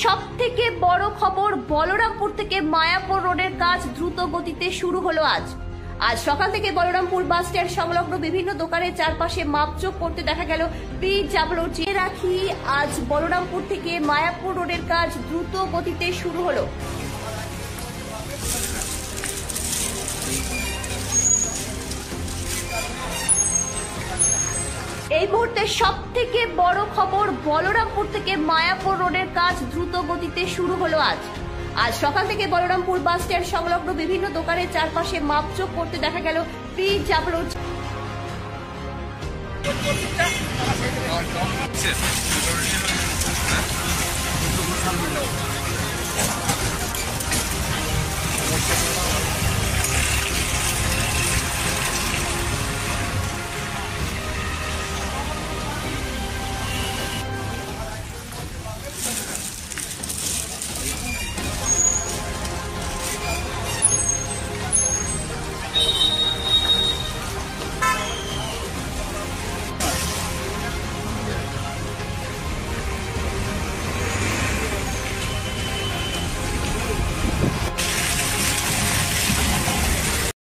সবথেকে বড় খবর, বলরামপুর থেকে মায়াপুর রোডের কাজ দ্রুত গতিতে শুরু হলো আজ সকাল থেকে বলরামপুর বাস স্ট্যান্ড সংলগ্ন বিভিন্ন দোকানের চারপাশে মাপজোক করতে দেখা গেল পিডব্লিউডি। রাখি আজ বলরামপুর থেকে মায়াপুর রোডের কাজ দ্রুত গতিতে শুরু হলো। এই মুহূর্তে সবথেকে বড় খবর, বলরামপুর থেকে মায়াপুর রোডের কাজ দ্রুত গতিতে শুরু হলো আজ সকাল থেকে বলরামপুর বাস স্ট্যান্ড সংলগ্ন বিভিন্ন দোকানের চারপাশে মাপজোক করতে দেখা গেল পিডব্লিউডি।